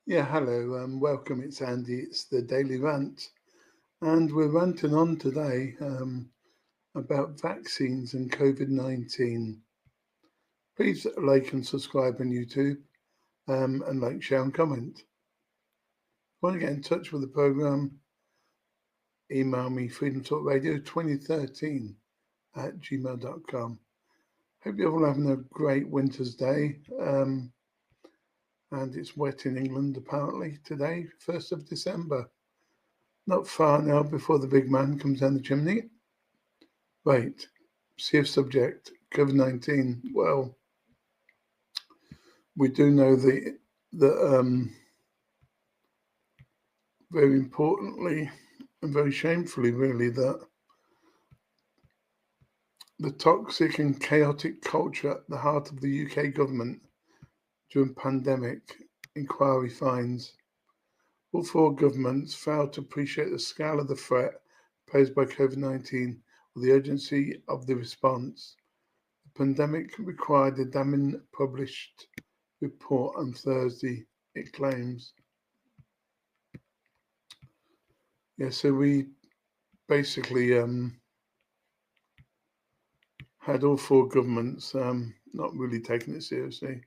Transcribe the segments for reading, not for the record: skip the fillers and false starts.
Yeah, hello, welcome. It's Andy. It's the Daily Rant, and we're ranting on today about vaccines and COVID-19. Please like and subscribe on YouTube, and like, share, and comment. If you want to get in touch with the program, email me freedomtalkradio2013 at gmail.com. Hope you're all having a great winter's day. And it's wet in England apparently today, 1st of December. Not far now before the big man comes down the chimney. Right, serious subject, COVID-19. Well, we do know that very importantly and very shamefully, really, that the toxic and chaotic culture at the heart of the UK government during pandemic inquiry finds all four governments failed to appreciate the scale of the threat posed by COVID-19 or the urgency of the response. The pandemic required a damning published report on Thursday, it claims. Yeah, so we basically had all four governments not really taking it seriously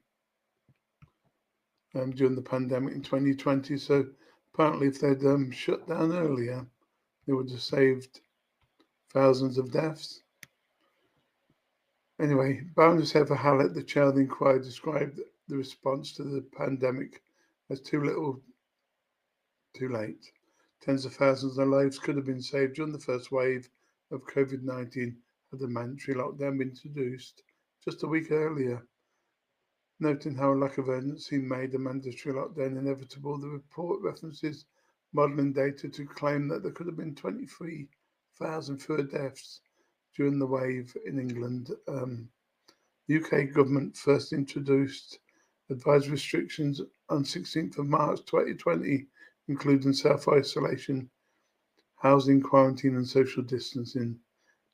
during the pandemic in 2020. So apparently, if they'd shut down earlier, they would have saved thousands of deaths. Anyway, Baroness Heather Hallett, the chair of the inquiry, described the response to the pandemic as too little, too late. Tens of thousands of lives could have been saved during the first wave of COVID-19 had the mandatory lockdown been introduced just a week earlier. Noting how a lack of urgency made the mandatory lockdown inevitable, the report references modelling data to claim that there could have been 23,000 fewer deaths during the wave in England. The UK government first introduced advised restrictions on 16th of March 2020, including self-isolation, housing quarantine and social distancing,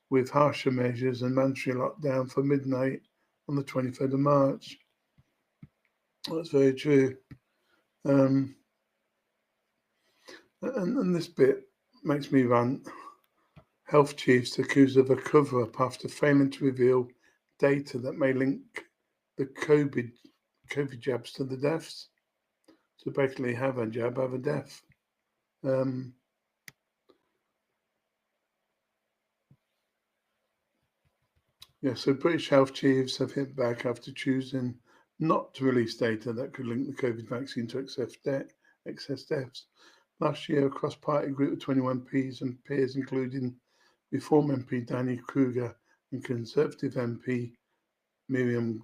with harsher measures and mandatory lockdown for midnight on the 23rd of March. That's very true. And this bit makes me rant. Health chiefs accused of a cover-up after failing to reveal data that may link the COVID jabs to the deaths. So basically, have a jab, have a death. So British health chiefs have hit back after choosing not to release data that could link the COVID vaccine to excess deaths. Last year, a cross-party group of 21 Ps and peers, including Reform MP Danny Kruger and Conservative MP Miriam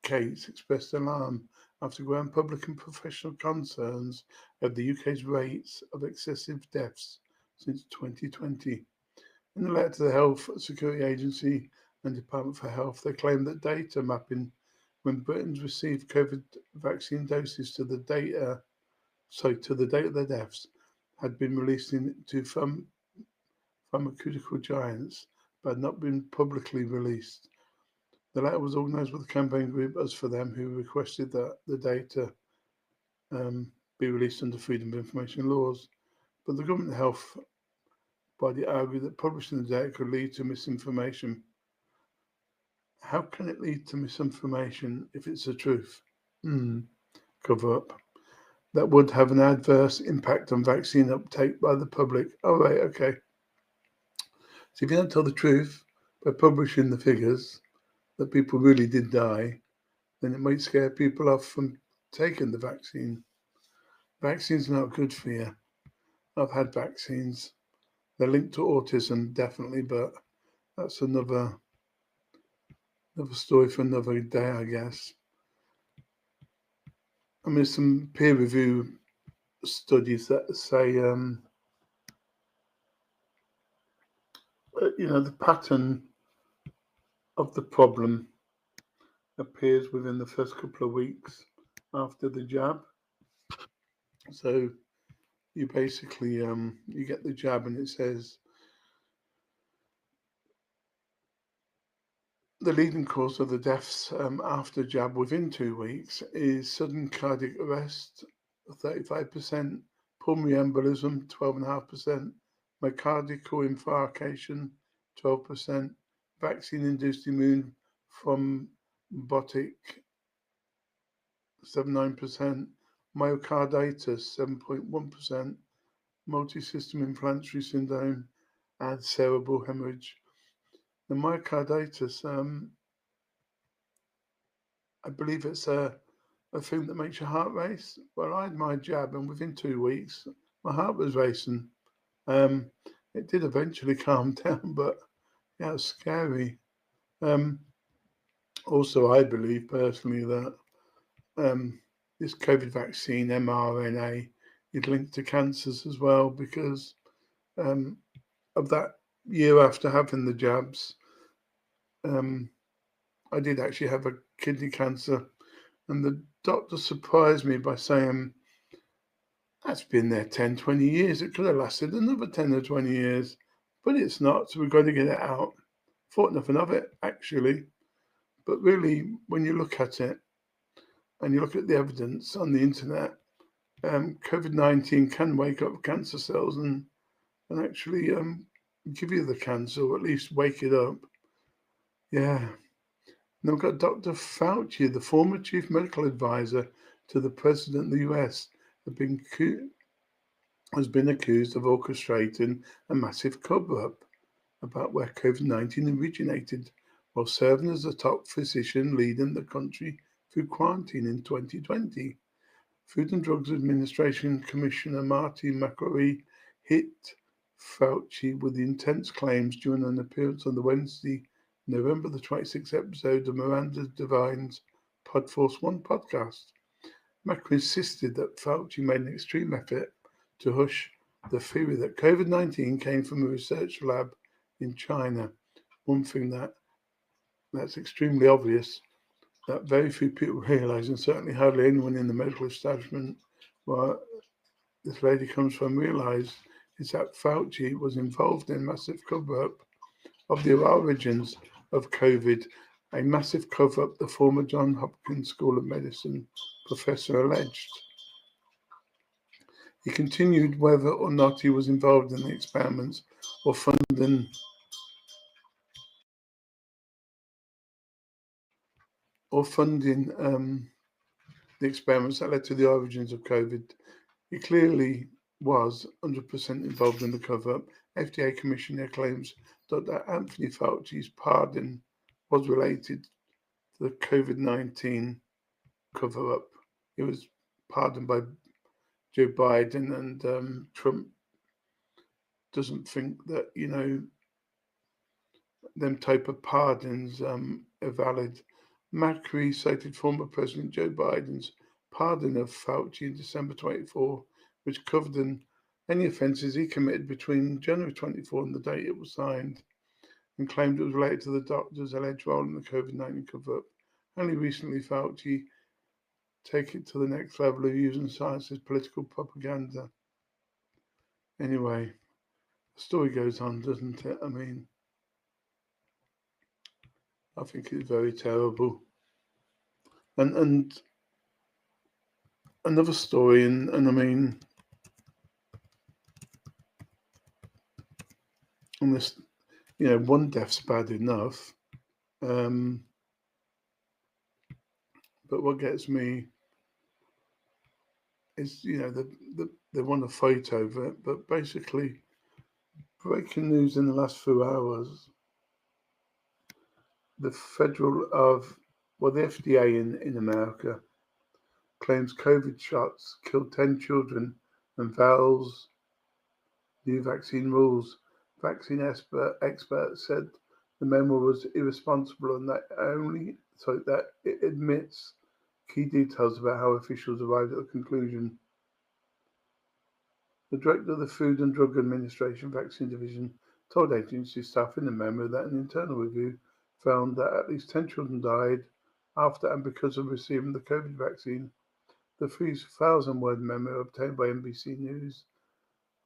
Cates, expressed alarm after growing public and professional concerns of the UK's rates of excessive deaths since 2020. In a letter to the Health Security Agency and Department for Health, they claim that data mapping when Britons received COVID vaccine doses to the date of their deaths had been released to pharmaceutical giants but had not been publicly released. The letter was organised with the campaign group Us For Them, who requested that the data be released under Freedom of Information laws. But the government health body argued that publishing the data could lead to misinformation. How can it lead to misinformation if it's the truth? Cover up. That would have an adverse impact on vaccine uptake by the public. Oh, right, okay. So if you don't tell the truth by publishing the figures that people really did die, then it might scare people off from taking the vaccine. Vaccines are not good for you. I've had vaccines. They're linked to autism, definitely, but that's another story for another day, I guess. I mean, some peer review studies that say, the pattern of the problem appears within the first couple of weeks after the jab. So you basically, you get the jab and it says, the leading cause of the deaths after jab within 2 weeks is sudden cardiac arrest, 35%, pulmonary embolism, 12.5%, myocardial infarction, 12%, vaccine-induced immune thrombotic, 7.9%, myocarditis, 7.1%, multi-system inflammatory syndrome, and cerebral hemorrhage. The myocarditis, I believe it's a thing that makes your heart race. Well, I had my jab, and within 2 weeks, my heart was racing. It did eventually calm down, but yeah, it was scary. Also, I believe personally that this COVID vaccine, mRNA, is linked to cancers as well because of that year after having the jabs. I did actually have a kidney cancer, and the doctor surprised me by saying, that's been there 10, 20 years. It could have lasted another 10 or 20 years, but it's not, so we've got to get it out. Thought nothing of it, actually. But really, when you look at it, and you look at the evidence on the internet, COVID-19 can wake up cancer cells and actually give you the cancer, or at least wake it up. Yeah. Then we've got Dr. Fauci, the former chief medical advisor to the president of the US, has been accused of orchestrating a massive cover-up about where COVID-19 originated while serving as the top physician leading the country through quarantine in 2020. Food and Drugs Administration Commissioner Marty McCrory hit Fauci with the intense claims during an appearance on the Wednesday, November the 26th episode of Miranda Devine's Podforce One podcast. McCrory insisted that Fauci made an extreme effort to hush the theory that COVID-19 came from a research lab in China. One thing that's extremely obvious that very few people realise, and certainly hardly anyone in the medical establishment where this lady comes from realise, is that Fauci was involved in a massive cover-up of the origins of COVID, a massive cover-up the former Johns Hopkins School of Medicine professor alleged. He continued whether or not he was involved in the experiments or funding the experiments that led to the origins of COVID. He clearly was 100% involved in the cover-up. FDA Commissioner claims Dr. Anthony Fauci's pardon was related to the COVID-19 cover-up. He was pardoned by Joe Biden, and Trump doesn't think that, them type of pardons are valid. Macri cited former President Joe Biden's pardon of Fauci in December 24, which covered any offences he committed between January 24 and the date it was signed, and claimed it was related to the doctor's alleged role in the COVID-19 cover-up. Only recently, Fauci take it to the next level of using science as political propaganda. Anyway, the story goes on, doesn't it? I mean, I think it's very terrible. And another story, and I mean, on this, one death's bad enough. But what gets me is, they want to fight over it. But basically, breaking news in the last few hours, the FDA in America claims COVID shots killed 10 children and vows new vaccine rules. Vaccine experts said the memo was irresponsible and that it admits key details about how officials arrived at the conclusion. The director of the Food and Drug Administration Vaccine Division told agency staff in the memo that an internal review found that at least 10 children died after and because of receiving the COVID vaccine. The 3,000-word memo obtained by NBC News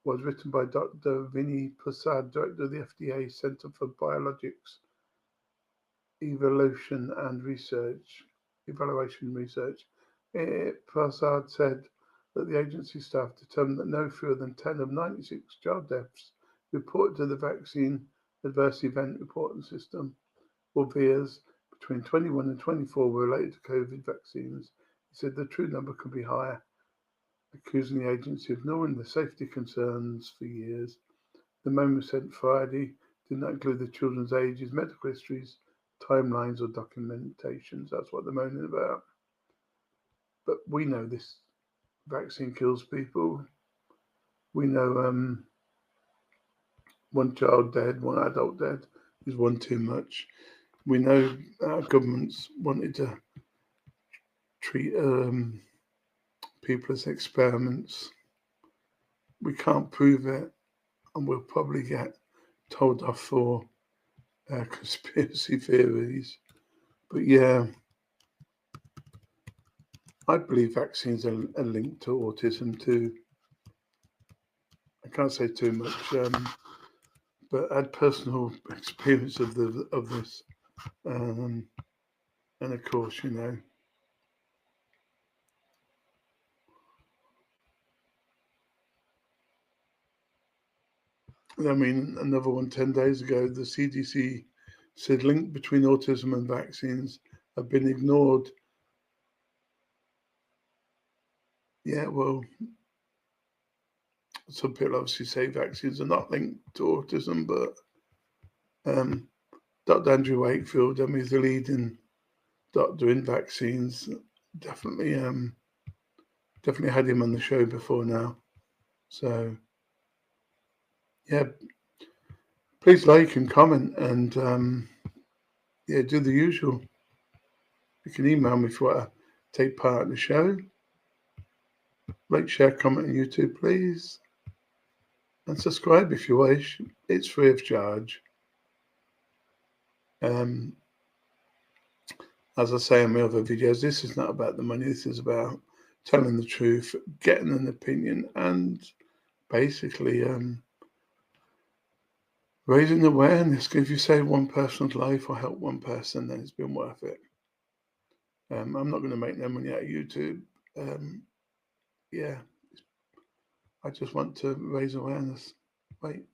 was written by Dr. Vinay Prasad, director of the FDA Center for Biologics Evaluation Research. Prasad said, that the agency staff determined that no fewer than 10 of 96 child deaths reported to the Vaccine Adverse Event Reporting System, or VAERS, between 21 and 24 were related to COVID vaccines. He said the true number could be higher, accusing the agency of ignoring the safety concerns for years. The memo sent Friday did not include the children's ages, medical histories, timelines, or documentations. That's what they're moaning about. But we know this vaccine kills people. We know one child dead, one adult dead is one too much. We know our governments wanted to treat people as experiments. We can't prove it, and we'll probably get told off for conspiracy theories. But yeah, I believe vaccines are linked to autism too. I can't say too much, but I had personal experience of this, and of course, you know, I mean, another one 10 days ago, the CDC said link between autism and vaccines have been ignored. Yeah, well, some people obviously say vaccines are not linked to autism, but Dr. Andrew Wakefield, he's the leading doctor in vaccines. Definitely had him on the show before now. So, yeah, please like and comment, and do the usual. You can email me if you want to take part in the show. Like, share, comment on YouTube, please. And subscribe if you wish. It's free of charge. As I say in my other videos, this is not about the money. This is about telling the truth, getting an opinion, and basically raising awareness. If you save one person's life or help one person, then it's been worth it. I'm not going to make no money out of YouTube. I just want to raise awareness. Right.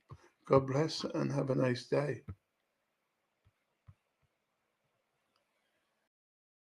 God bless and have a nice day.